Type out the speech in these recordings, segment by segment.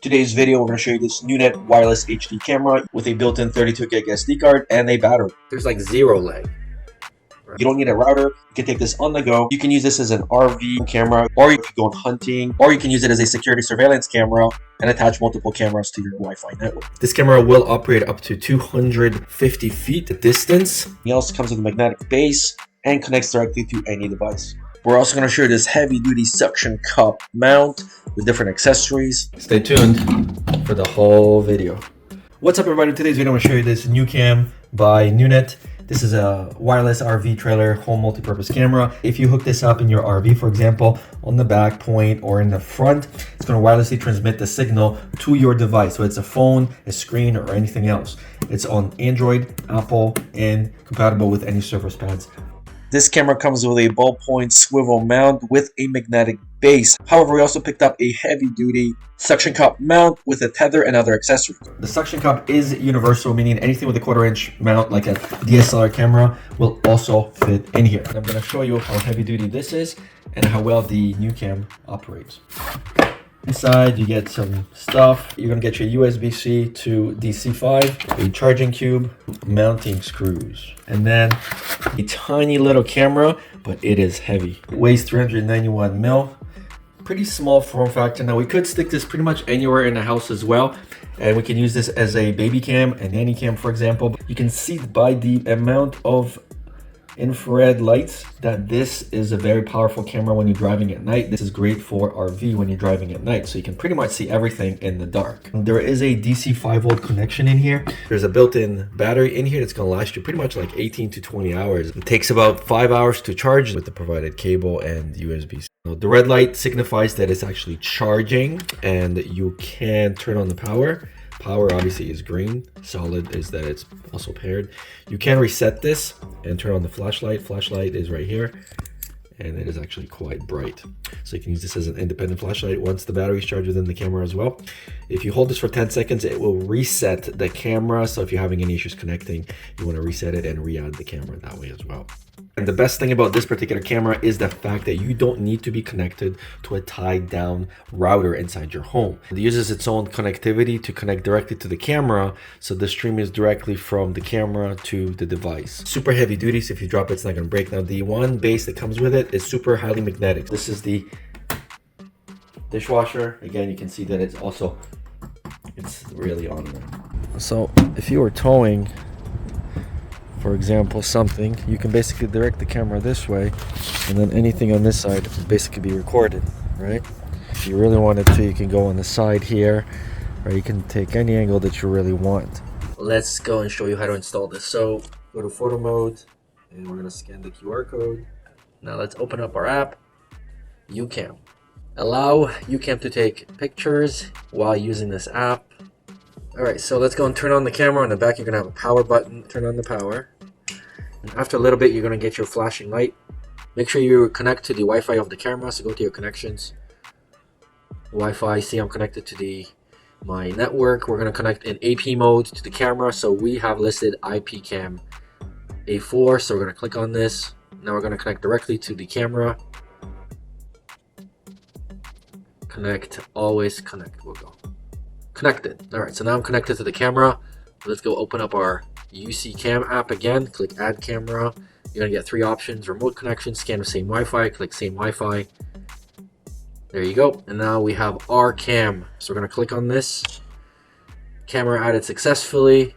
Today's video, we're going to show you this Nucam wireless HD camera with a built-in 32 gig SD card and a battery. There's like zero lag. You don't need a router. You can take this on the go. You can use this as an RV camera, or you can go hunting, or you can use it as a security surveillance camera and attach multiple cameras to your Wi-Fi network. This camera will operate up to 250 feet distance. It also comes with a magnetic base and connects directly to any device. We're also going to show you this heavy-duty suction cup mount with different accessories. Stay tuned for the whole video. What's up, everybody? In today's video, I'm going to show you this Nucam by Nunet. This is a wireless RV trailer home multi-purpose camera. If you hook this up in your RV, for example, on the back point or in the front, it's going to wirelessly transmit the signal to your device. So it's a phone, a screen, or anything else. It's on Android, Apple, and compatible with any Surface Pads. This camera comes with a ballpoint swivel mount with a magnetic base. However, we also picked up a heavy-duty suction cup mount with a tether and other accessories. The suction cup is universal, meaning anything with a 1/4 inch mount like a DSLR camera will also fit in here. And I'm going to show you how heavy-duty this is and how well the Nucam operates. Inside, you get some stuff. You're going to get your USB-C to DC5, a charging cube, mounting screws, and then a tiny little camera, but it is heavy. It weighs 391 mil. Pretty small form factor. Now, we could stick this pretty much anywhere in the house as well, and we can use this as a baby cam, a nanny cam, for example. You can see by the amount of infrared lights that this is a very powerful camera when you're driving at night. This is great for RV when you're driving at night, so you can pretty much see everything in the dark. There is a DC 5-volt connection in here. There's a built-in battery in here that's going to last you pretty much like 18 to 20 hours. It takes about 5 hours to charge with the provided cable and USB-C. The red light signifies that it's actually charging and you can turn on the power. Power obviously is green. Solid is that it's also paired. You can reset this and turn on the flashlight. Flashlight is right here, and it is actually quite bright. So you can use this as an independent flashlight once the battery is charged within the camera as well. If you hold this for 10 seconds, it will reset the camera. So if you're having any issues connecting, you want to reset it and re-add the camera that way as well. And the best thing about this particular camera is the fact that you don't need to be connected to a tied down router inside your home. It uses its own connectivity to connect directly to the camera, so the stream is directly from the camera to the device. Super heavy duty, so if you drop it, it's not going to break. Now, the one base that comes with it is super highly magnetic. This is the dishwasher. Again, you can see that it's really on there. So if you were towing, for example, something, you can basically direct the camera this way, and then anything on this side will basically be recorded, right? If you really wanted to, you can go on the side here, or you can take any angle that you really want. Let's go and show you how to install this. So go to photo mode, and we're going to scan the QR code. Now let's open up our app, Nucam. Allow Nucam to take pictures while using this app. Alright, so let's go and turn on the camera. On the back, you're going to have a power button. Turn on the power. And after a little bit, you're going to get your flashing light. Make sure you connect to the Wi-Fi of the camera. So go to your connections. Wi-Fi, see I'm connected to my network. We're going to connect in AP mode to the camera. So we have listed IP cam A4. So we're going to click on this. Now we're going to connect directly to the camera. Connect, always connect. We'll go. Connected. All right, so now I'm connected to the camera. Let's go open up our UC Cam app again. Click add camera. You're gonna get 3 options: remote connection, scan with same Wi-Fi. Click same Wi-Fi. There you go. And now we have our cam. So we're gonna click on this. Camera added successfully.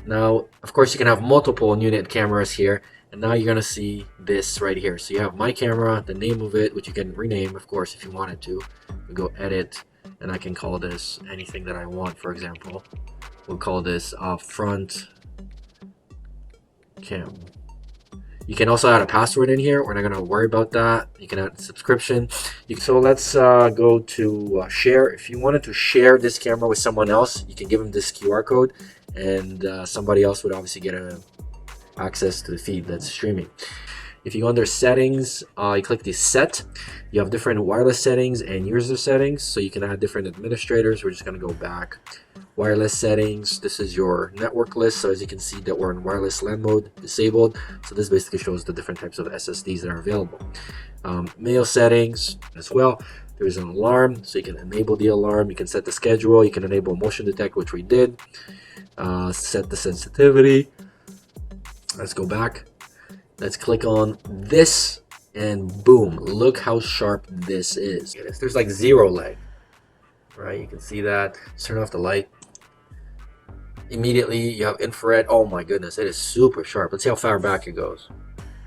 Now, of course, you can have multiple unit cameras here. And now you're gonna see this right here. So you have my camera, the name of it, which you can rename, of course, if you wanted to. We go edit. And I can call this anything that I want. For example, we'll call this front cam. You can also add a password in here. We're not going to worry about that. You can add a subscription. So let's go to share. If you wanted to share this camera with someone else, you can give them this QR code, and somebody else would obviously get access to the feed that's streaming. If you go under settings, you click the set. You have different wireless settings and user settings, so you can add different administrators. We're just going to go back. Wireless settings, this is your network list. So as you can see that we're in wireless LAN mode disabled. So this basically shows the different types of SSDs that are available. Mail settings as well. There's an alarm, so you can enable the alarm. You can set the schedule. You can enable motion detect, which we did. Set the sensitivity. Let's go back. Let's click on this, and boom, look how sharp this is. There's like zero lag, right? You can see that. Let's turn off the light. Immediately you have infrared. Oh my goodness, it is super sharp. Let's see how far back it goes.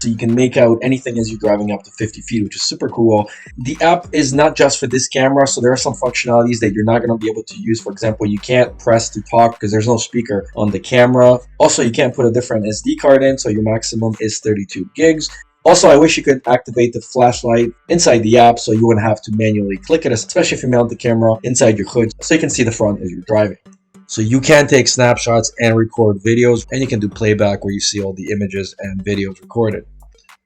So you can make out anything as you're driving up to 50 feet, which is super cool. The app is not just for this camera, so there are some functionalities that you're not going to be able to use. For example, you can't press to talk because there's no speaker on the camera. Also, you can't put a different SD card in, so your maximum is 32 gigs. Also, I wish you could activate the flashlight inside the app so you wouldn't have to manually click it, especially if you mount the camera inside your hood so you can see the front as you're driving. So you can take snapshots and record videos, and you can do playback where you see all the images and videos recorded.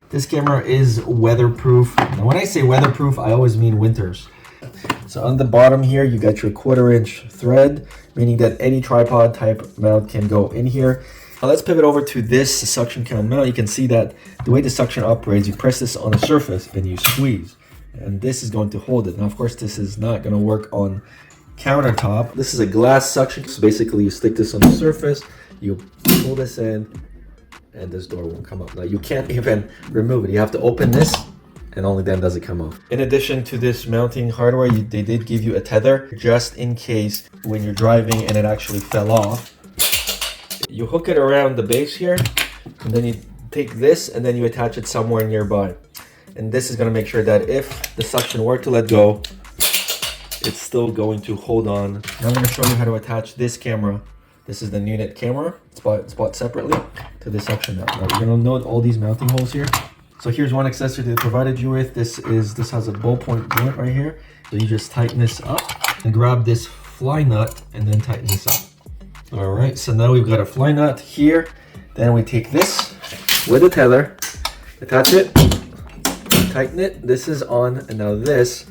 This camera is weatherproof. Now when I say weatherproof, I always mean winters. So on the bottom here, you got your 1/4 inch thread, meaning that any tripod type mount can go in here. Now let's pivot over to this suction cup mount. You can see that the way the suction operates, you press this on a surface and you squeeze, and this is going to hold it. Now, of course, this is not going to work on countertop. This is a glass suction, so basically you stick this on the surface, you pull this in, and this door won't come up. Now you can't even remove it. You have to open this, and only then does it come off. In addition to this mounting hardware, they did give you a tether just in case when you're driving and it actually fell off. You hook it around the base here, and then you take this and then you attach it somewhere nearby. And this is going to make sure that if the suction were to let go, it's still going to hold on. Now I'm going to show you how to attach this camera. This is the unit camera. It's bought separately to the suction mount. Now you're going to note all these mounting holes here. So here's one accessory they provided you with. This has a ballpoint joint right here. So you just tighten this up and grab this fly nut and then tighten this up. All right, so now we've got a fly nut here. Then we take this with a tether, attach it, tighten it. This is on, and now this,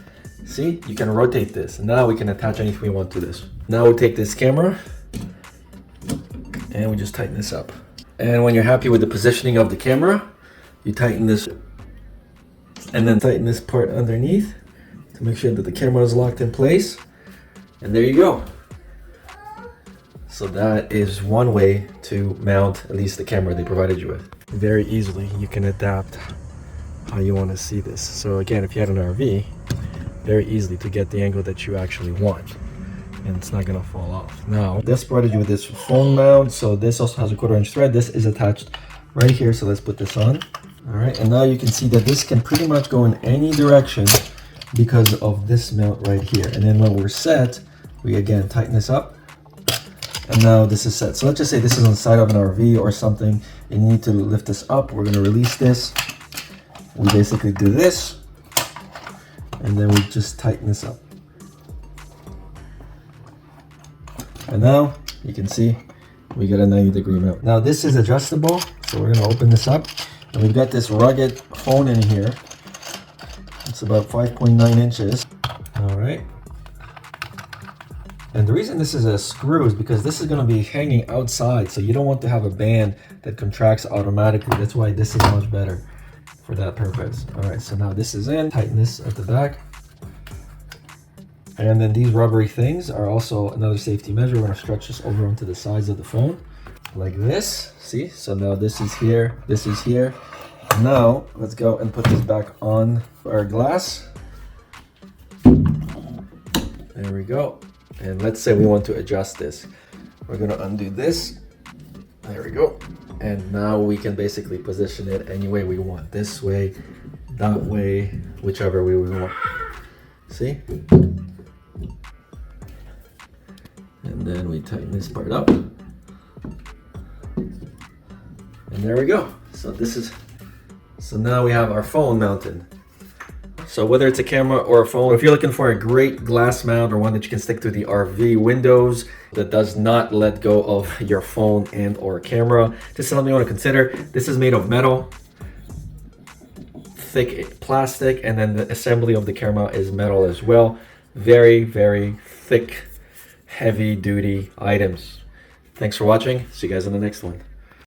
see, you can rotate this. And now we can attach anything we want to this. Now we take this camera and we just tighten this up. And when you're happy with the positioning of the camera, you tighten this and then tighten this part underneath to make sure that the camera is locked in place. And there you go. So that is one way to mount at least the camera they provided you with. Very easily you can adapt how you want to see this. So again, if you had an RV, very easily to get the angle that you actually want, and it's not gonna fall off. Now this provided you with this phone mount, so this also has a 1/4 inch thread. This is attached right here, so let's put this on. All right, and now you can see that this can pretty much go in any direction because of this mount right here. And then when we're set, we again tighten this up, and now this is set. So let's just say this is on the side of an RV or something, and you need to lift this up. We're gonna release this. We basically do this, and then we just tighten this up. And now you can see we got a 90-degree mount. Now this is adjustable, so we're gonna open this up, and we've got this rugged phone in here. It's about 5.9 inches. All right. And the reason this is a screw is because this is going to be hanging outside, so you don't want to have a band that contracts automatically. That's why this is much better for that purpose. All right, so now this is in. Tighten this at the back. And then these rubbery things are also another safety measure. We're going to stretch this over onto the sides of the phone like this. See? So now this is here. This is here. Now let's go and put this back on our glass. There we go. And let's say we want to adjust this. We're going to undo this. There we go. And now we can basically position it any way we want. This way, that way, whichever way we want. See? And then we tighten this part up. And there we go. So now we have our phone mounted. So whether it's a camera or a phone, if you're looking for a great glass mount or one that you can stick to the RV windows that does not let go of your phone and or camera, this is something you want to consider. This is made of metal, thick plastic, and then the assembly of the camera is metal as well. Very, very thick, heavy duty items. Thanks for watching. See you guys in the next one.